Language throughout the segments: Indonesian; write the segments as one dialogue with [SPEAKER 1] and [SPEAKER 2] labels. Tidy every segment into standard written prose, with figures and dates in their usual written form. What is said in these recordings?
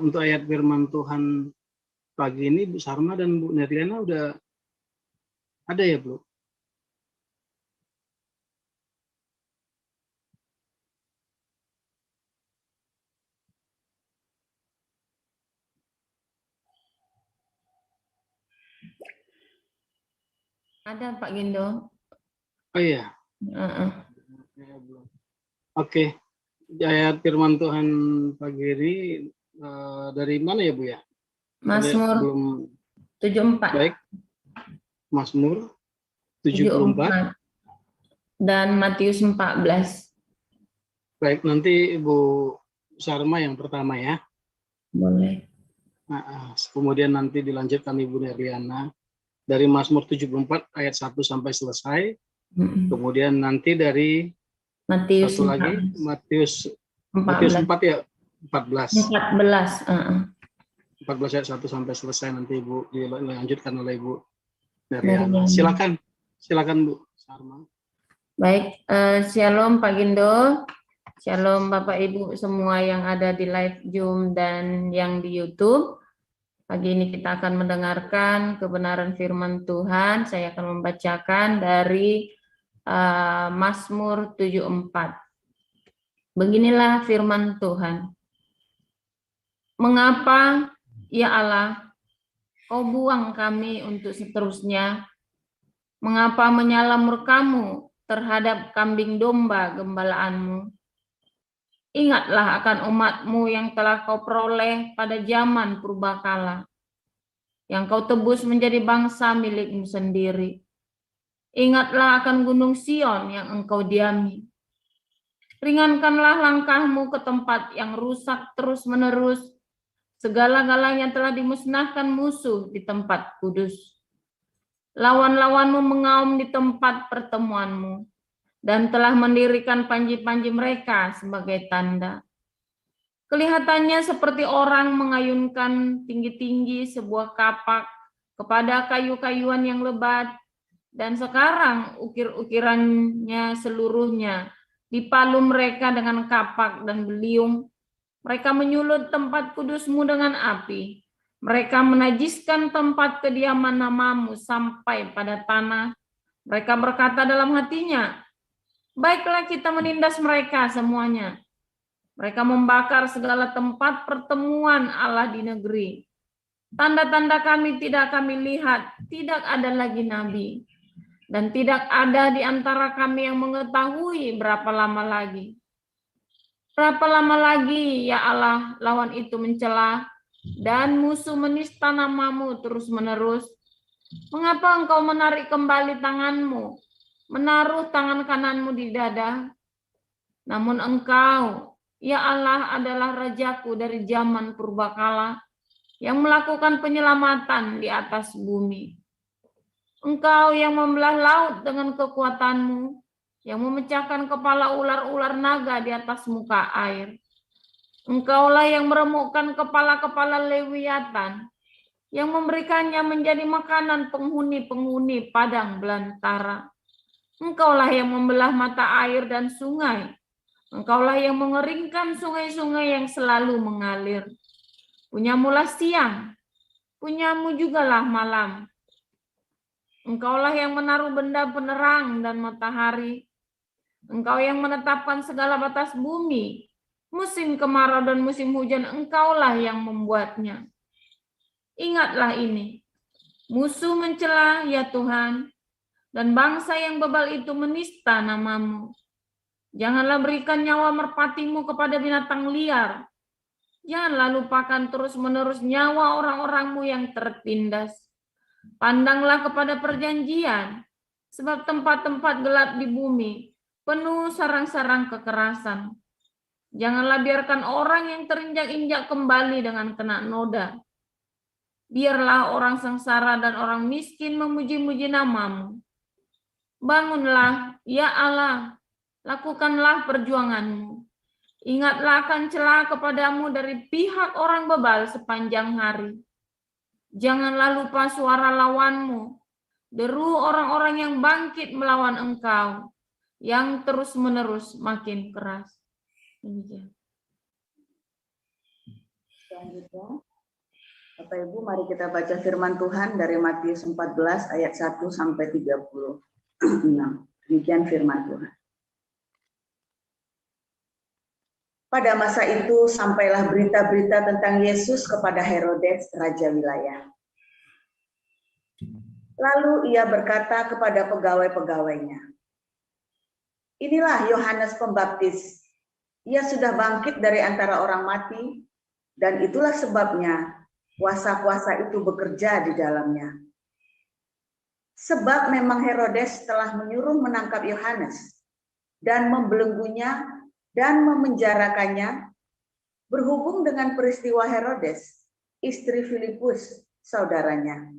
[SPEAKER 1] Untuk ayat firman Tuhan pagi ini Bu Sarma dan Bu Neriana udah ada ya, Bu?
[SPEAKER 2] Ada Pak Gindo.
[SPEAKER 1] Oh iya.
[SPEAKER 2] Uh-uh.
[SPEAKER 1] Oke. Ayat firman Tuhan pagi ini dari mana ya, Bu ya?
[SPEAKER 2] Mazmur
[SPEAKER 1] belum
[SPEAKER 2] 74.
[SPEAKER 1] Baik. Mazmur 74
[SPEAKER 2] dan Matius 14.
[SPEAKER 1] Baik, nanti Ibu Sarma yang pertama ya.
[SPEAKER 2] Boleh.
[SPEAKER 1] Kemudian nanti dilanjutkan Ibu Neriana dari Mazmur 74 ayat 1 sampai selesai. Kemudian nanti dari
[SPEAKER 2] Matius
[SPEAKER 1] satu lagi Matius 4 ya, 14. 14 ayat 1 sampai selesai, nanti Ibu dilanjutkan oleh Ibu Neriana. Silakan Bu Sarma.
[SPEAKER 2] Baik, Shalom Pak Gindo, Shalom Bapak Ibu semua yang ada di live Zoom dan yang di YouTube. Pagi ini kita akan mendengarkan kebenaran firman Tuhan. Saya akan membacakan dari Mazmur 74. Beginilah firman Tuhan. Mengapa, ya Allah, Kau buang kami untuk seterusnya? Mengapa menyala murkamu terhadap kambing domba gembalaanmu? Ingatlah akan umatmu yang telah kau peroleh pada zaman purbakala, yang kau tebus menjadi bangsa milikmu sendiri. Ingatlah akan gunung Sion yang engkau diami. Ringankanlah langkahmu ke tempat yang rusak terus-menerus. Segala-galanya telah dimusnahkan musuh di tempat kudus. Lawan-lawanmu mengaum di tempat pertemuanmu, dan telah mendirikan panji-panji mereka sebagai tanda. Kelihatannya seperti orang mengayunkan tinggi-tinggi sebuah kapak kepada kayu-kayuan yang lebat, dan sekarang ukir-ukirannya seluruhnya dipalu mereka dengan kapak dan beliung. Mereka menyulut tempat kudusmu dengan api. Mereka menajiskan tempat kediaman namamu sampai pada tanah. Mereka berkata dalam hatinya, baiklah kita menindas mereka semuanya. Mereka membakar segala tempat pertemuan Allah di negeri. Tanda-tanda kami tidak kami lihat, tidak ada lagi nabi. Dan tidak ada di antara kami yang mengetahui berapa lama lagi. Berapa lama lagi, ya Allah, lawan itu mencela, dan musuh menista namamu terus-menerus. Mengapa engkau menarik kembali tanganmu, menaruh tangan kananmu di dada? Namun engkau, ya Allah, adalah Rajaku dari zaman purbakala, yang melakukan penyelamatan di atas bumi. Engkau yang membelah laut dengan kekuatanmu, yang memecahkan kepala ular-ular naga di atas muka air. Engkaulah yang meremukkan kepala-kepala lewiatan, yang memberikannya menjadi makanan penghuni-penghuni padang belantara. Engkaulah yang membelah mata air dan sungai. Engkaulah yang mengeringkan sungai-sungai yang selalu mengalir. Punyamulah siang, punyamu jugalah malam. Engkaulah yang menaruh benda penerang dan matahari. Engkau yang menetapkan segala batas bumi, musim kemarau dan musim hujan, engkaulah yang membuatnya. Ingatlah ini, musuh mencela ya Tuhan, dan bangsa yang bebal itu menista namamu. Janganlah berikan nyawa merpatimu kepada binatang liar. Janganlah lupakan terus-menerus nyawa orang-orangmu yang tertindas. Pandanglah kepada perjanjian, sebab tempat-tempat gelap di bumi penuh sarang-sarang kekerasan. Janganlah biarkan orang yang terinjak-injak kembali dengan kena noda. Biarlah orang sengsara dan orang miskin memuji-muji namamu. Bangunlah, ya Allah, lakukanlah perjuanganmu. Ingatlah akan celah kepadamu dari pihak orang bebal sepanjang hari. Janganlah lupa suara lawanmu, deru orang-orang yang bangkit melawan engkau, yang terus-menerus makin keras.
[SPEAKER 3] Selanjutnya, Bapak Ibu, mari kita baca firman Tuhan dari Matius 14 ayat 1 sampai 36. Demikian firman Tuhan. Pada masa itu sampailah berita-berita tentang Yesus kepada Herodes, raja wilayah. Lalu ia berkata kepada pegawai-pegawainya, "Inilah Yohanes Pembaptis. Ia sudah bangkit dari antara orang mati, dan itulah sebabnya kuasa-kuasa itu bekerja di dalamnya. Sebab memang Herodes telah menyuruh menangkap Yohanes dan membelenggunya dan memenjarakannya berhubung dengan peristiwa Herodes, istri Filipus, saudaranya.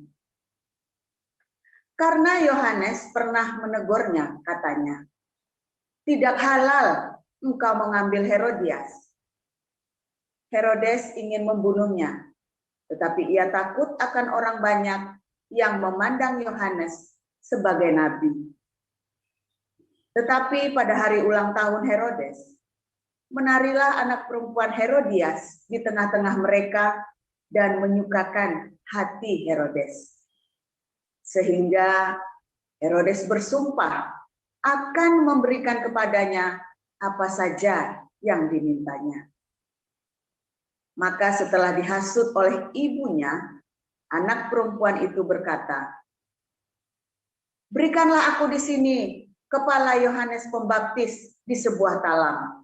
[SPEAKER 3] Karena Yohanes pernah menegurnya, katanya, 'Tidak halal engkau mengambil Herodias.' Herodes ingin membunuhnya, tetapi ia takut akan orang banyak yang memandang Yohanes sebagai nabi. Tetapi pada hari ulang tahun Herodes, menarilah anak perempuan Herodias di tengah-tengah mereka dan menyukakan hati Herodes. Sehingga Herodes bersumpah akan memberikan kepadanya apa saja yang dimintanya. Maka setelah dihasut oleh ibunya, anak perempuan itu berkata, 'Berikanlah aku di sini kepala Yohanes Pembaptis di sebuah talam.'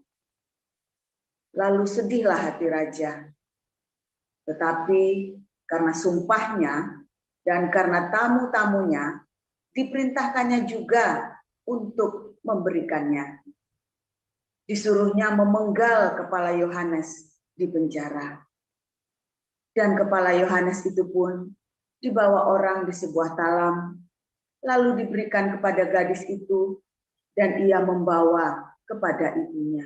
[SPEAKER 3] Lalu sedihlah hati raja. Tetapi karena sumpahnya dan karena tamu-tamunya, diperintahkannya juga untuk memberikannya. Disuruhnya memenggal kepala Yohanes di penjara. Dan kepala Yohanes itu pun dibawa orang di sebuah talam, lalu diberikan kepada gadis itu, dan ia membawa kepada ibunya.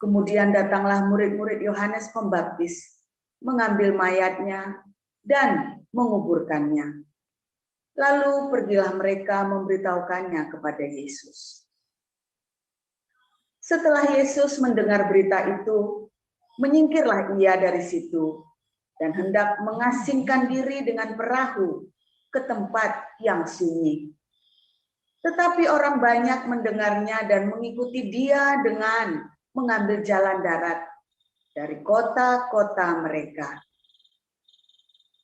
[SPEAKER 3] Kemudian datanglah murid-murid Yohanes Pembaptis, mengambil mayatnya dan menguburkannya. Lalu pergilah mereka memberitahukannya kepada Yesus. Setelah Yesus mendengar berita itu, menyingkirlah ia dari situ dan hendak mengasingkan diri dengan perahu ke tempat yang sunyi. Tetapi orang banyak mendengarnya dan mengikuti dia dengan mengambil jalan darat dari kota-kota mereka.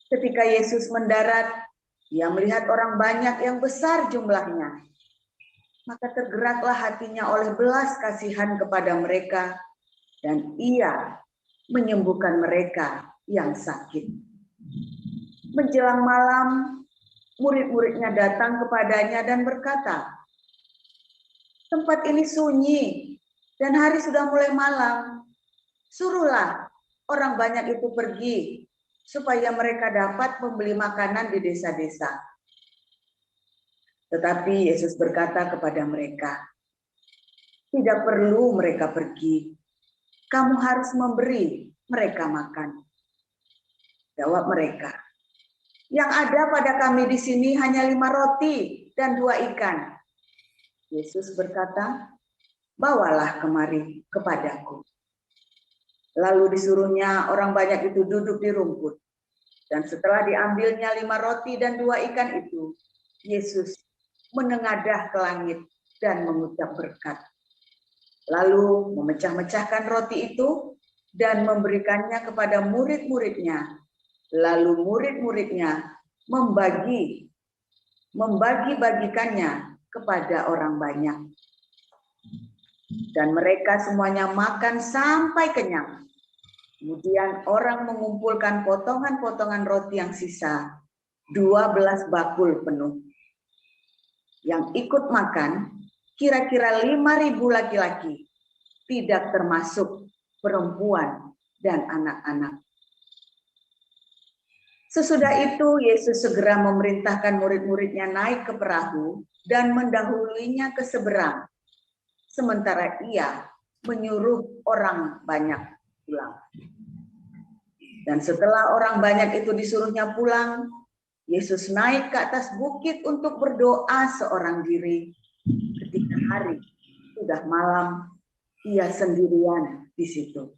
[SPEAKER 3] Ketika Yesus mendarat, ia melihat orang banyak yang besar jumlahnya. Maka tergeraklah hatinya oleh belas kasihan kepada mereka, dan ia menyembuhkan mereka yang sakit. Menjelang malam, murid-muridnya datang kepadanya dan berkata, "Tempat ini sunyi dan hari sudah mulai malam. Suruhlah orang banyak itu pergi supaya mereka dapat membeli makanan di desa-desa." Tetapi Yesus berkata kepada mereka, "Tidak perlu mereka pergi. Kamu harus memberi mereka makan." Jawab mereka, "Yang ada pada kami di sini hanya 5 roti dan 2 ikan. Yesus berkata, "Bawalah kemari kepadaku." Lalu disuruhnya orang banyak itu duduk di rumput. Dan setelah diambilnya 5 roti dan 2 ikan itu, Yesus menengadah ke langit dan mengucap berkat. Lalu memecah-mecahkan roti itu dan memberikannya kepada murid-muridnya. Lalu murid-muridnya membagi-bagikannya kepada orang banyak. Dan mereka semuanya makan sampai kenyang. Kemudian orang mengumpulkan potongan-potongan roti yang sisa, 12 bakul penuh. Yang ikut makan kira-kira 5.000 laki-laki, tidak termasuk perempuan dan anak-anak. Sesudah itu Yesus segera memerintahkan murid-muridnya naik ke perahu dan mendahuluinya ke seberang, sementara ia menyuruh orang banyak pulang. Dan setelah orang banyak itu disuruhnya pulang, Yesus naik ke atas bukit untuk berdoa seorang diri. Ketika hari sudah malam, ia sendirian di situ.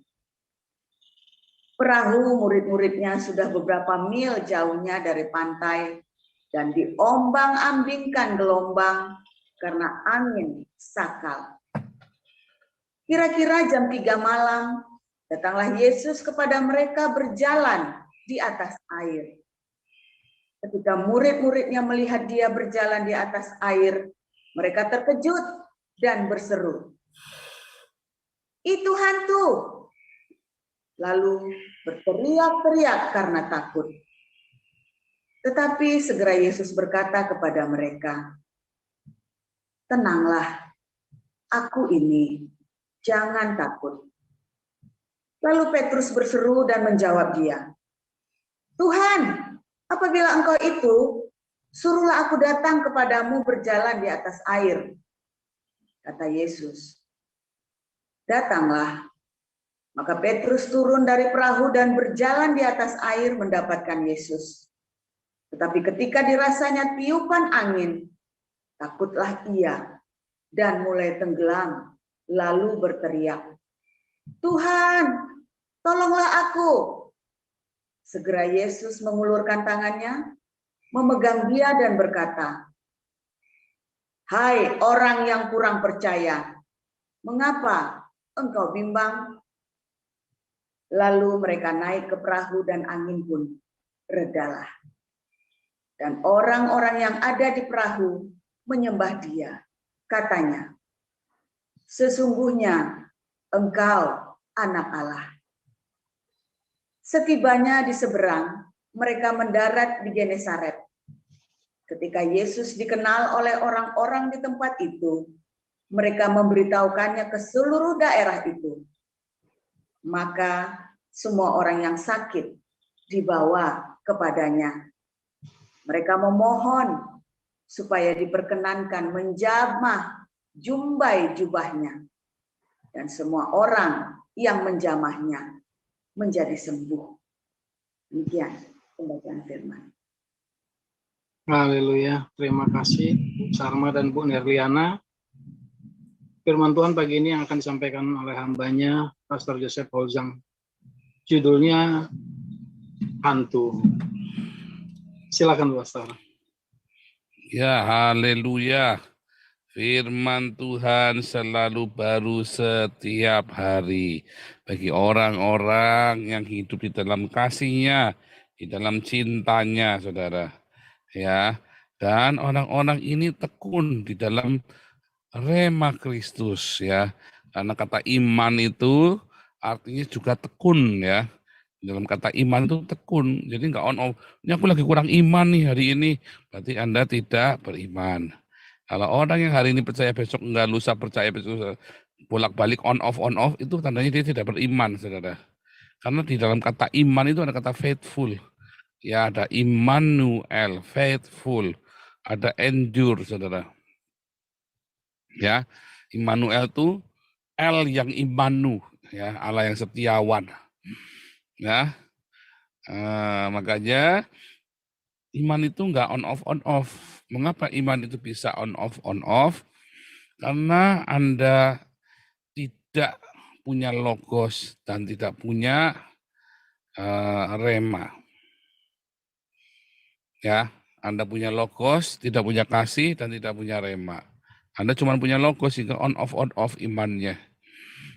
[SPEAKER 3] Perahu murid-muridnya sudah beberapa mil jauhnya dari pantai dan diombang-ambingkan gelombang karena angin sakal. Kira-kira jam 3 malam, datanglah Yesus kepada mereka berjalan di atas air. Ketika murid-muridnya melihat dia berjalan di atas air, mereka terkejut dan berseru, "Itu hantu!" Lalu berteriak-teriak karena takut. Tetapi segera Yesus berkata kepada mereka, "Tenanglah, aku ini, jangan takut." Lalu Petrus berseru dan menjawab dia, "Tuhan, apabila Engkau itu, suruhlah aku datang kepadamu berjalan di atas air." Kata Yesus, "Datanglah." Maka Petrus turun dari perahu dan berjalan di atas air mendapatkan Yesus. Tetapi ketika dirasanya tiupan angin, takutlah ia dan mulai tenggelam, lalu berteriak, "Tuhan, tolonglah aku." Segera Yesus mengulurkan tangannya, memegang dia dan berkata, "Hai orang yang kurang percaya, mengapa engkau bimbang?" Lalu mereka naik ke perahu dan angin pun redalah. Dan orang-orang yang ada di perahu menyembah dia. Katanya, "Sesungguhnya engkau anak Allah." Setibanya di seberang, mereka mendarat di Genesaret. Ketika Yesus dikenal oleh orang-orang di tempat itu, mereka memberitahukannya ke seluruh daerah itu. Maka semua orang yang sakit dibawa kepadanya. Mereka memohon supaya diperkenankan menjamah jumbai jubahnya. Dan semua orang yang menjamahnya menjadi sembuh. Demikian pembacaan firman.
[SPEAKER 1] Haleluya, terima kasih Bu Sarma dan Bu Nerliana. Firman Tuhan pagi ini yang akan disampaikan oleh hambanya, Pastor Joseph Holzang. Judulnya Hantu. Silakan Pastor.
[SPEAKER 4] Ya, haleluya. Firman Tuhan selalu baru setiap hari. Bagi orang-orang yang hidup di dalam kasih-Nya, di dalam cintanya, saudara. Ya, dan orang-orang ini tekun di dalam rema Kristus, ya. Karena kata iman itu artinya juga tekun, ya. Dalam kata iman itu tekun, jadi nggak on off. Ini aku lagi kurang iman nih hari ini, berarti Anda tidak beriman. Kalau orang yang hari ini percaya besok enggak, lusa percaya besok bolak-balik on off, itu tandanya dia tidak beriman, saudara. Karena di dalam kata iman itu ada kata faithful. Ya, ada Immanuel, faithful. Ada endure, saudara. Ya, Immanuel itu El yang Immanu, ya, Allah yang setiawan. Ya, makanya iman itu enggak on off. Mengapa iman itu bisa on off? Karena Anda tidak punya logos dan tidak punya rema. Ya, Anda punya logos, tidak punya kasih dan tidak punya rema. Anda cuma punya logos sehingga on off imannya.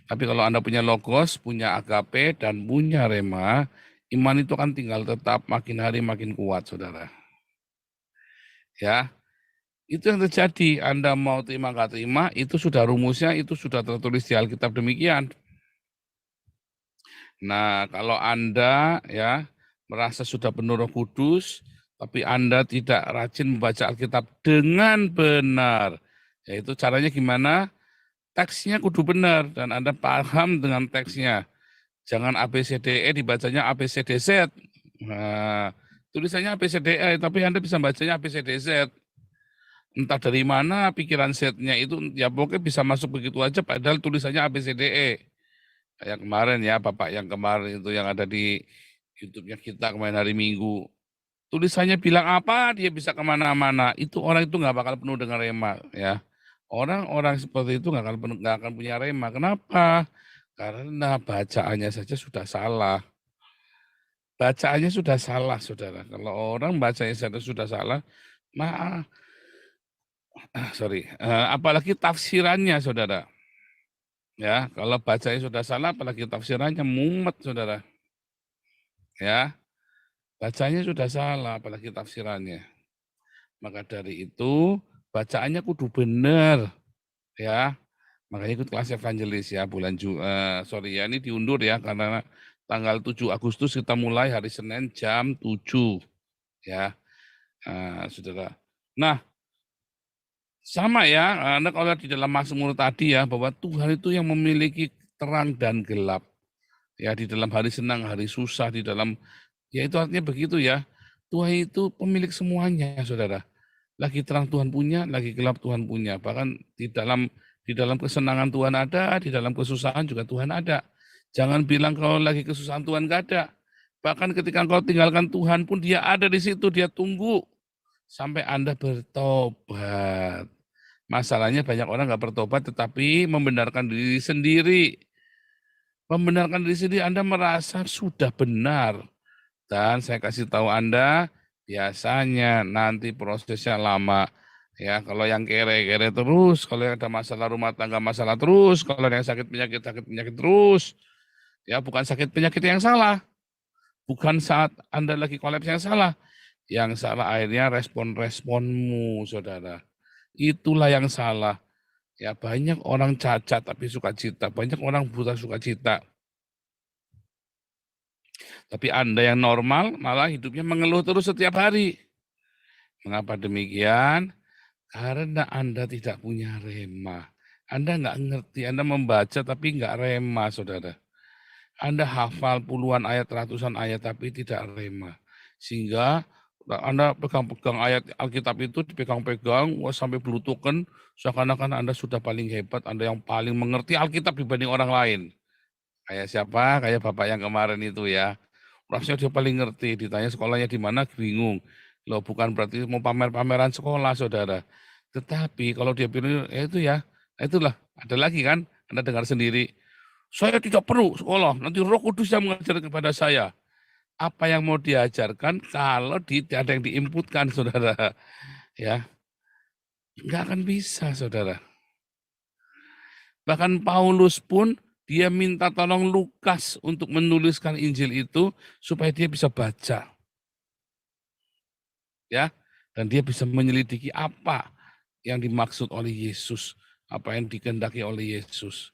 [SPEAKER 4] Tapi kalau Anda punya logos, punya agape dan punya rema, iman itu kan tinggal tetap makin hari makin kuat, saudara. Ya, itu yang terjadi. Anda mau terima nggak terima, itu sudah rumusnya, itu sudah tertulis di Alkitab demikian. Nah, kalau Anda ya merasa sudah penuh Roh Kudus, tapi Anda tidak rajin membaca Alkitab dengan benar, yaitu caranya gimana? Teksnya kudu benar dan Anda paham dengan teksnya. Jangan ABCDE dibacanya ABCDZ. Nah, tulisannya ABCDE, tapi Anda bisa bacanya ABCDZ. Entah dari mana pikiran Z-nya itu, ya pokoknya bisa masuk begitu aja, padahal tulisannya ABCDE. Kayak kemarin ya, Bapak yang kemarin itu yang ada di YouTube-nya kita kemarin hari Minggu. Tulisannya bilang apa, dia bisa kemana-mana. Itu orang itu nggak bakal penuh dengan rema, ya. Orang-orang seperti itu nggak akan punya rema. Kenapa? Karena bacaannya saja sudah salah. bacaannya sudah salah, saudara. Kalau orang bacanya sudah salah, apalagi tafsirannya, saudara. Ya, kalau bacanya sudah salah, apalagi tafsirannya mumet, saudara. Ya, bacanya sudah salah, apalagi tafsirannya. Maka dari itu, bacaannya kudu benar, ya. Makanya ikut kelas evangelis ya, ini diundur ya, karena tanggal 7 Agustus kita mulai hari Senin jam 7, ya, saudara. Nah, sama ya, Anda kalau di dalam Mazmur tadi ya, bahwa Tuhan itu yang memiliki terang dan gelap. Ya, di dalam hari senang, hari susah, di dalam, ya itu artinya begitu ya. Tuhan itu pemilik semuanya, saudara. Lagi terang Tuhan punya, lagi gelap Tuhan punya. Bahkan di dalam kesenangan Tuhan ada, di dalam kesusahan juga Tuhan ada. Jangan bilang kalau lagi kesusahan Tuhan gak ada. Bahkan ketika engkau tinggalkan Tuhan pun dia ada di situ, dia tunggu sampai Anda bertobat. Masalahnya banyak orang gak bertobat tetapi membenarkan diri sendiri. Membenarkan diri sendiri, Anda merasa sudah benar. Dan saya kasih tahu Anda, biasanya nanti prosesnya lama. Ya, kalau yang kere-kere terus, kalau yang ada masalah rumah tangga masalah terus, kalau yang sakit penyakit terus. Ya, bukan sakit penyakit yang salah. Bukan saat Anda lagi kolaps yang salah. Yang salah akhirnya respon-responmu, saudara. Itulah yang salah. Ya, banyak orang cacat tapi sukacita, banyak orang buta sukacita. Tapi Anda yang normal malah hidupnya mengeluh terus setiap hari. Mengapa demikian? Karena Anda tidak punya rema. Anda nggak ngerti, Anda membaca tapi nggak rema, saudara. Anda hafal puluhan ayat, ratusan ayat, tapi tidak rema. Sehingga Anda pegang-pegang ayat Alkitab itu, dipegang-pegang, sampai belutukan, seakan-akan Anda sudah paling hebat, Anda yang paling mengerti Alkitab dibanding orang lain. Kayak siapa? Kayak Bapak yang kemarin itu ya. Rasanya dia paling ngerti, ditanya sekolahnya di mana, bingung. Loh, bukan berarti mau pamer-pameran sekolah, saudara. Tetapi kalau dia pilih, itulah, ada lagi kan, Anda dengar sendiri. Saya tidak perlu sekolah, nanti Roh Kudus yang mengajar kepada saya. Apa yang mau diajarkan kalau tidak ada yang diinputkan, saudara. Ya, nggak akan bisa, saudara. Bahkan Paulus pun, dia minta tolong Lukas untuk menuliskan Injil itu supaya dia bisa baca. Ya, dan dia bisa menyelidiki apa yang dimaksud oleh Yesus, apa yang dikehendaki oleh Yesus.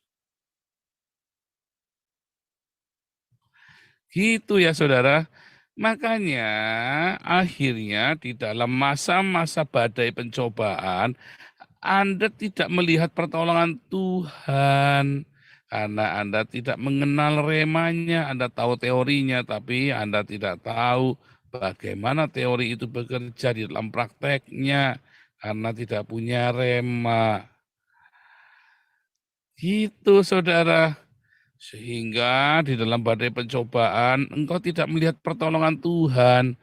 [SPEAKER 4] Gitu ya saudara. Makanya akhirnya di dalam masa-masa badai pencobaan, Anda tidak melihat pertolongan Tuhan. Karena Anda tidak mengenal remanya, Anda tahu teorinya, tapi Anda tidak tahu bagaimana teori itu bekerja di dalam prakteknya. Karena tidak punya rema. Gitu saudara. Sehingga di dalam badai pencobaan engkau tidak melihat pertolongan Tuhan.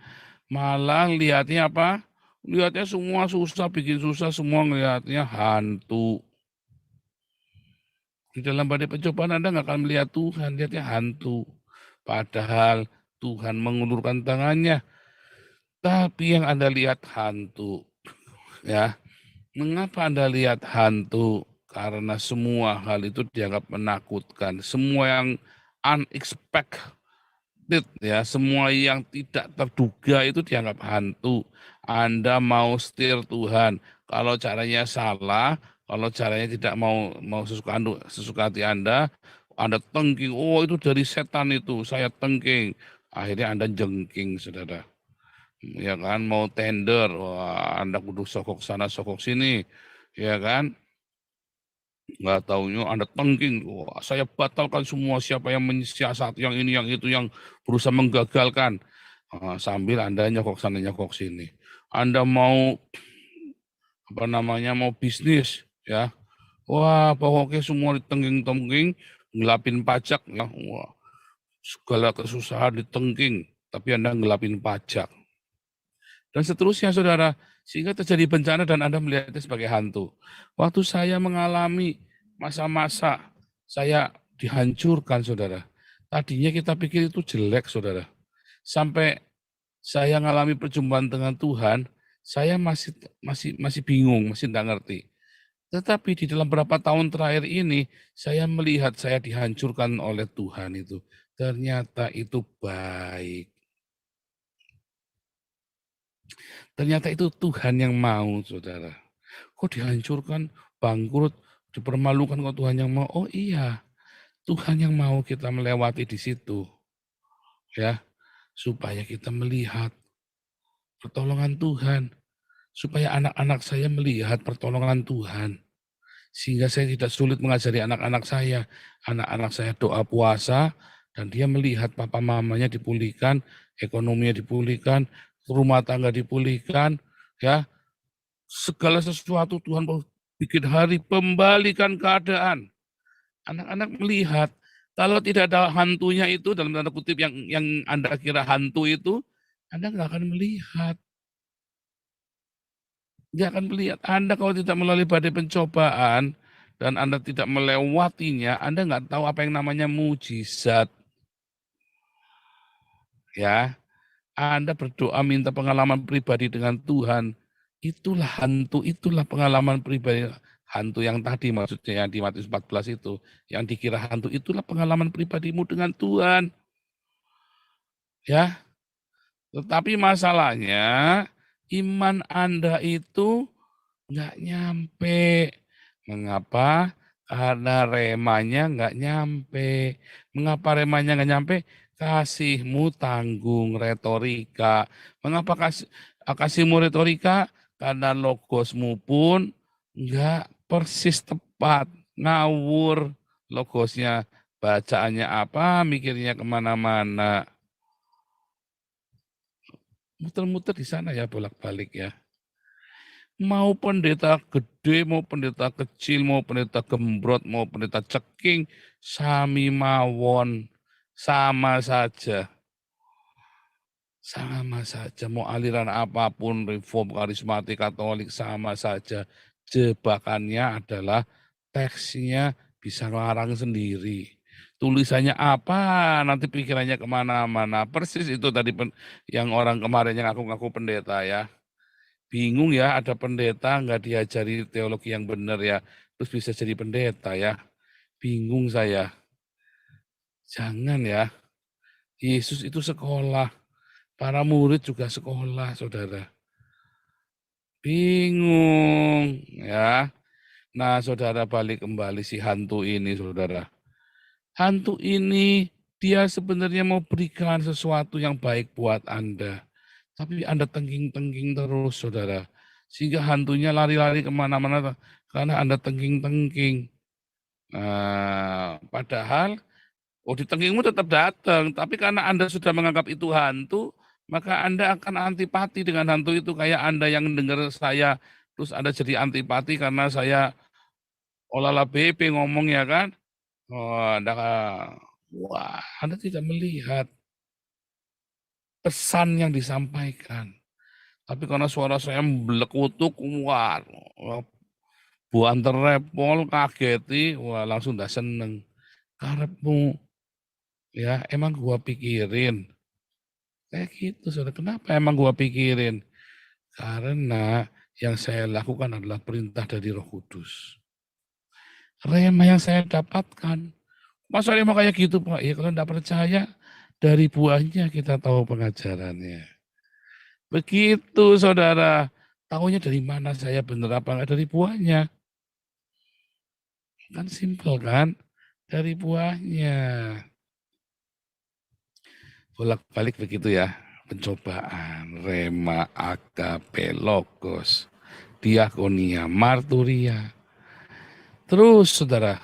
[SPEAKER 4] Malah lihatnya apa? Lihatnya semua susah, bikin susah, semua ngelihatnya hantu. Di dalam badai pencobaan Anda nggak akan melihat Tuhan, lihatnya hantu. Padahal Tuhan mengulurkan tangannya. Tapi yang Anda lihat hantu. Ya, mengapa Anda lihat hantu? Karena semua hal itu dianggap menakutkan. Semua yang unexpected, ya, semua yang tidak terduga itu dianggap hantu. Anda mau setir Tuhan. Kalau caranya salah, kalau caranya tidak mau sesuka hati Anda tengking, oh itu dari setan itu, saya tengking. Akhirnya Anda jengking, saudara. Ya kan, mau tender, wah Anda kudu sokok sana, sokok sini. Ya kan, nggak taunya Anda tengking, wah, saya batalkan semua siapa yang mensiasat, yang ini, yang itu, yang berusaha menggagalkan. Sambil Anda nyokok sana, nyokok sini. Anda mau mau bisnis, ya. Wah, pokoknya semua ditengking-tengking, ngelapin pajak, ya. Wah, segala kesusahan ditengking, tapi Anda ngelapin pajak. Dan seterusnya, saudara. Sehingga terjadi bencana dan Anda melihatnya sebagai hantu. Waktu saya mengalami masa-masa saya dihancurkan, saudara. Tadinya kita pikir itu jelek, saudara. sampai saya ngalami perjumpaan dengan Tuhan, saya masih bingung, masih nggak ngerti. Tetapi di dalam beberapa tahun terakhir ini, saya melihat saya dihancurkan oleh Tuhan itu. Ternyata itu baik. Ternyata itu Tuhan yang mau, saudara. Kok dihancurkan, bangkrut, dipermalukan kok Tuhan yang mau? Oh iya, Tuhan yang mau kita melewati di situ. Ya, supaya kita melihat pertolongan Tuhan. Supaya anak-anak saya melihat pertolongan Tuhan. Sehingga saya tidak sulit mengajari anak-anak saya. Anak-anak saya doa puasa, dan dia melihat papa mamanya dipulihkan, ekonominya dipulihkan, rumah tangga dipulihkan, ya. Segala sesuatu Tuhan bikin hari, kembalikan keadaan. Anak-anak melihat, kalau tidak ada hantunya itu, dalam tanda kutip yang Anda kira hantu itu, Anda nggak akan melihat. Dia akan melihat. Anda kalau tidak melalui badai pencobaan dan Anda tidak melewatinya, Anda nggak tahu apa yang namanya mujizat. Ya, Anda berdoa minta pengalaman pribadi dengan Tuhan. Itulah hantu, itulah pengalaman pribadi. Hantu yang tadi maksudnya yang di Matius 14 itu, yang dikira hantu, itulah pengalaman pribadimu dengan Tuhan. Ya, tetapi masalahnya iman Anda itu nggak nyampe. Mengapa? Karena remanya nggak nyampe. Mengapa remanya nggak nyampe? Kasihmu tanggung retorika. Mengapa kasihmu retorika? Karena logosmu pun nggak persis tepat. Ngawur logosnya. Bacaannya apa, mikirnya kemana-mana. Muter-muter di sana ya, bolak-balik ya. Mau pendeta gede, mau pendeta kecil, mau pendeta gembrot, mau pendeta ceking, sami mawon, sama saja. Sama saja, mau aliran apapun, reform, karismatik, katolik, sama saja. Jebakannya adalah teksnya bisa ngarang sendiri. Tulisannya apa, nanti pikirannya kemana-mana. Persis itu tadi yang orang kemarin yang ngaku-ngaku pendeta ya. Bingung ya, ada pendeta nggak diajari teologi yang benar ya, terus bisa jadi pendeta ya. Bingung saya. Jangan ya. Yesus itu sekolah. Para murid juga sekolah, saudara. Bingung ya. Nah, saudara, balik kembali si hantu ini, saudara. Hantu ini dia sebenarnya mau berikan sesuatu yang baik buat Anda. Tapi Anda tengking-tengking terus, saudara. Sehingga hantunya lari-lari kemana-mana karena Anda tengking-tengking. Padahal, ditengkingmu tetap datang. Tapi karena Anda sudah menganggap itu hantu, maka Anda akan antipati dengan hantu itu. Kayak Anda yang dengar saya, terus Anda jadi antipati karena saya olala BP ngomong ya kan. Anda tidak melihat pesan yang disampaikan. Tapi karena suara saya melekutuk, buan terrepol, kageti, langsung dah seneng. Karepmu, ya emang gua pikirin. Kayak gitu, saudara. Kenapa emang gua pikirin? Karena yang saya lakukan adalah perintah dari Roh Kudus. Rema yang saya dapatkan. Masa rema kayak gitu, Pak? Ya kalau enggak percaya, dari buahnya kita tahu pengajarannya. Begitu, saudara. Tahunya dari mana saya benar apa enggak? Dari buahnya. Kan simpel kan? Dari buahnya. Bolak-balik begitu ya. Pencobaan, rema, agape, logos, diakonia, marturia. Terus, saudara.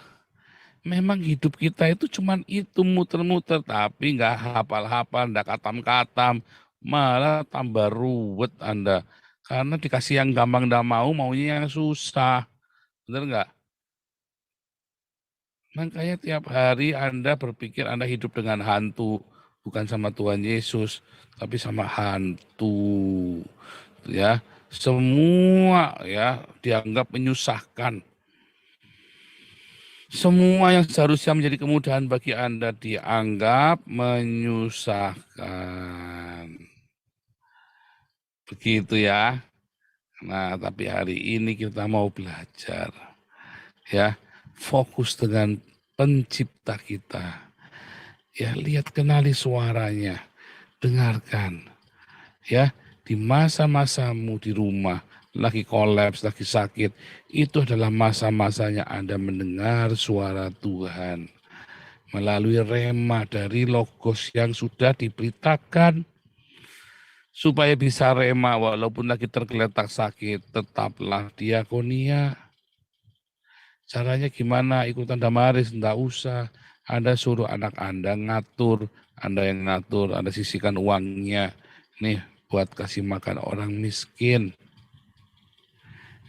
[SPEAKER 4] Memang hidup kita itu cuman itu muter-muter, tapi nggak hafal-hafal, nggak katam-katam, malah tambah ruwet Anda. Karena dikasih yang gampang nggak mau, maunya yang susah. Benar nggak? Makanya tiap hari Anda berpikir Anda hidup dengan hantu, bukan sama Tuhan Yesus, tapi sama hantu. Ya, semua ya dianggap menyusahkan. Semua yang seharusnya menjadi kemudahan bagi Anda dianggap menyusahkan. Begitu ya. Nah, tapi hari ini kita mau belajar. Ya, fokus dengan pencipta kita. Ya, lihat, kenali suaranya, dengarkan. Ya, di masa-masamu di rumah, lagi kolaps, lagi sakit, itu adalah masa-masanya Anda mendengar suara Tuhan melalui rema dari logos yang sudah diberitakan. Supaya bisa rema walaupun lagi tergeletak sakit, tetaplah diakonia. Caranya gimana? Ikutan damaris, enggak usah. Anda suruh anak Anda ngatur, Anda yang ngatur, Anda sisihkan uangnya. Nih, buat kasih makan orang miskin.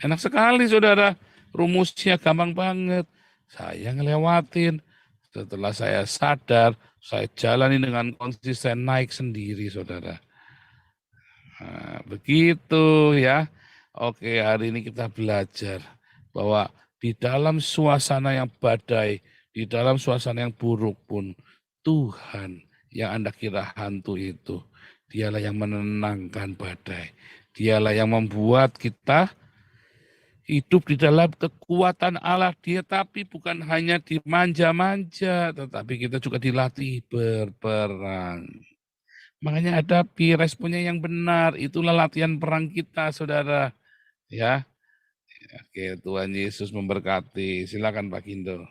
[SPEAKER 4] Enak sekali, saudara. Rumusnya gampang banget. Saya ngelewatin. Setelah saya sadar, saya jalani dengan konsisten, naik sendiri, saudara. Nah, begitu ya. Oke, hari ini kita belajar bahwa di dalam suasana yang badai, di dalam suasana yang buruk pun, Tuhan yang Anda kira hantu itu, Dialah yang menenangkan badai. Dialah yang membuat kita hidup di dalam kekuatan Allah Dia, tapi bukan hanya dimanja-manja, tetapi kita juga dilatih berperang. Makanya hadapi, responnya yang benar. Itulah latihan perang kita, saudara. Ya. Oke, Tuhan Yesus memberkati. Silakan Pak Kindo.